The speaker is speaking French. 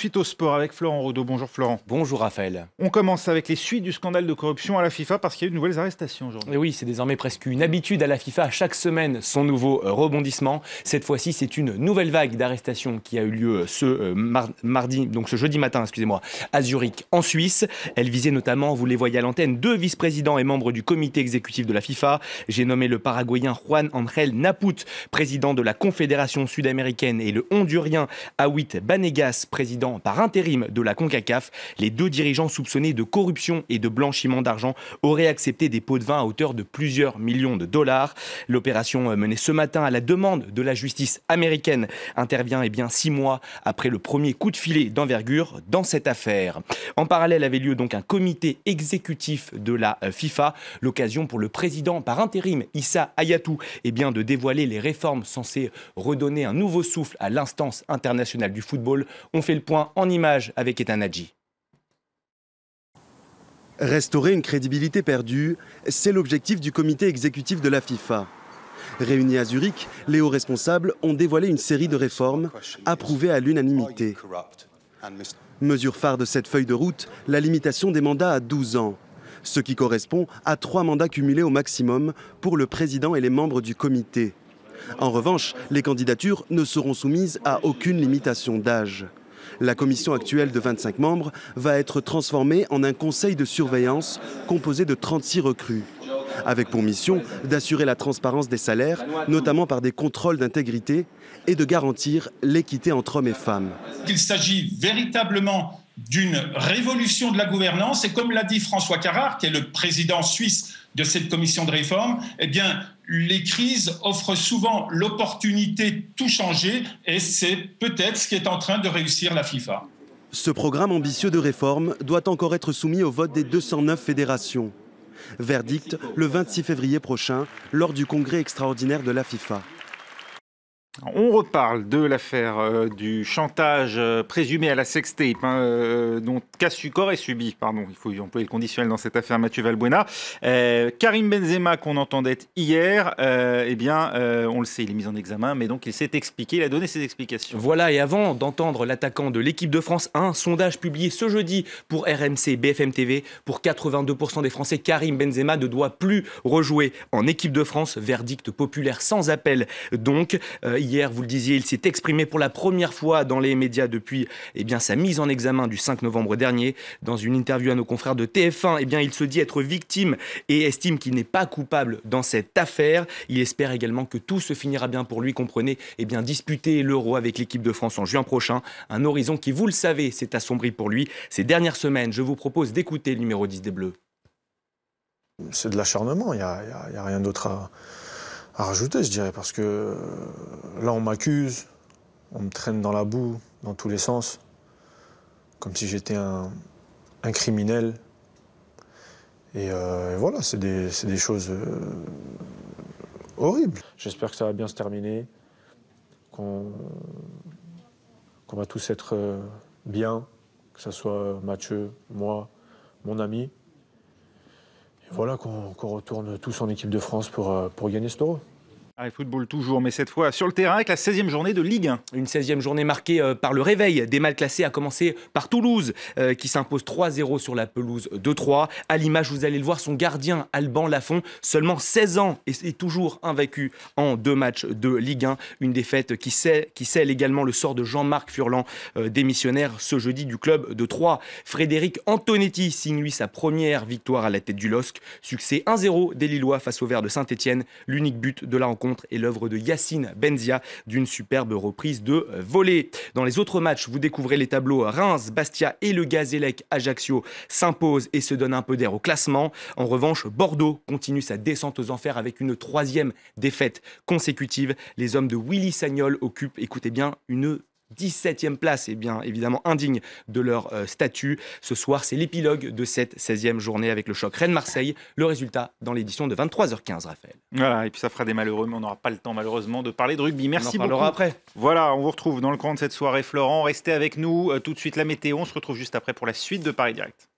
Suite au sport avec Florent Rodeau. Bonjour Florent. Bonjour Raphaël. On commence avec les suites du scandale de corruption à la FIFA parce qu'il y a eu de nouvelles arrestations aujourd'hui. Et oui, c'est désormais presque une habitude à la FIFA. Chaque semaine, son nouveau rebondissement. Cette fois-ci, c'est une nouvelle vague d'arrestations qui a eu lieu ce jeudi matin, à Zurich, en Suisse. Elle visait notamment, vous les voyez à l'antenne, 2 vice-présidents et membres du comité exécutif de la FIFA. J'ai nommé le Paraguayen Juan Angel Naput, président de la Confédération sud-américaine, et le Hondurien Awit Banegas, président par intérim de la CONCACAF. Les 2 dirigeants soupçonnés de corruption et de blanchiment d'argent auraient accepté des pots de vin à hauteur de plusieurs millions de dollars. L'opération menée ce matin à la demande de la justice américaine intervient 6 mois après le premier coup de filet d'envergure dans cette affaire. En parallèle avait lieu donc un comité exécutif de la FIFA, l'occasion pour le président par intérim Issa Hayatou de dévoiler les réformes censées redonner un nouveau souffle à l'instance internationale du football. On fait le point en images avec Ethan Hadji. Restaurer une crédibilité perdue, c'est l'objectif du comité exécutif de la FIFA. Réunis à Zurich, les hauts responsables ont dévoilé une série de réformes approuvées à l'unanimité. Mesure phare de cette feuille de route, la limitation des mandats à 12 ans, ce qui correspond à 3 mandats cumulés au maximum pour le président et les membres du comité. En revanche, les candidatures ne seront soumises à aucune limitation d'âge. La commission actuelle de 25 membres va être transformée en un conseil de surveillance composé de 36 recrues, avec pour mission d'assurer la transparence des salaires, notamment par des contrôles d'intégrité, et de garantir l'équité entre hommes et femmes. Il s'agit véritablement d'une révolution de la gouvernance, et comme l'a dit François Carrare, qui est le président suisse de cette commission de réforme, les crises offrent souvent l'opportunité de tout changer, et c'est peut-être ce qui est en train de réussir la FIFA. Ce programme ambitieux de réforme doit encore être soumis au vote des 209 fédérations. Verdict le 26 février prochain, lors du congrès extraordinaire de la FIFA. On reparle de l'affaire du chantage présumé à la sextape dont Cassukor est subi. Il faut employer le conditionnel dans cette affaire, Mathieu Valbuena. Karim Benzema, qu'on entendait hier, on le sait, il est mis en examen, mais donc il s'est expliqué, il a donné ses explications. Voilà, et avant d'entendre l'attaquant de l'équipe de France, un sondage publié ce jeudi pour RMC BFM TV, pour 82% des Français, Karim Benzema ne doit plus rejouer en équipe de France. Verdict populaire sans appel donc. Hier, vous le disiez, il s'est exprimé pour la première fois dans les médias depuis sa mise en examen du 5 novembre dernier. Dans une interview à nos confrères de TF1, il se dit être victime et estime qu'il n'est pas coupable dans cette affaire. Il espère également que tout se finira bien pour lui. Comprenez, disputer l'Euro avec l'équipe de France en juin prochain. Un horizon qui, vous le savez, s'est assombri pour lui ces dernières semaines. Je vous propose d'écouter le numéro 10 des Bleus. C'est de l'acharnement, il n'y a rien d'autre à rajouter, je dirais, parce que là, on m'accuse, on me traîne dans la boue, dans tous les sens, comme si j'étais un criminel. Et voilà, c'est des choses horribles. J'espère que ça va bien se terminer, qu'on va tous être bien, que ce soit Mathieu, moi, mon ami. Voilà, qu'on retourne tous en équipe de France pour gagner cet Euro. Football toujours, mais cette fois sur le terrain avec la 16e journée de Ligue 1. Une 16e journée marquée par le réveil des mal classés, à commencer par Toulouse qui s'impose 3-0 sur la pelouse de Troyes. À l'image, vous allez le voir, son gardien Alban Lafont, seulement 16 ans et toujours invaincu en 2 matchs de Ligue 1. Une défaite qui scelle également le sort de Jean-Marc Furlan, démissionnaire ce jeudi du club de Troyes. Frédéric Antonetti signe lui sa première victoire à la tête du LOSC. Succès 1-0 des Lillois face au Verts de Saint-Etienne. L'unique but de la rencontre est l'œuvre de Yacine Benzia d'une superbe reprise de volée. Dans les autres matchs, vous découvrez les tableaux. Reims, Bastia et le Gazélec Ajaccio s'imposent et se donnent un peu d'air au classement. En revanche, Bordeaux continue sa descente aux enfers avec une 3e défaite consécutive. Les hommes de Willy Sagnol occupent, écoutez bien, une 17e place, évidemment indigne de leur statut. Ce soir, c'est l'épilogue de cette 16e journée avec le choc Rennes-Marseille. Le résultat dans l'édition de 23h15, Raphaël. Voilà, et puis ça fera des malheureux, mais on n'aura pas le temps malheureusement de parler de rugby. Merci beaucoup. On en parlera après. Voilà, on vous retrouve dans le courant de cette soirée, Florent. Restez avec nous. Tout de suite la météo. On se retrouve juste après pour la suite de Paris Direct.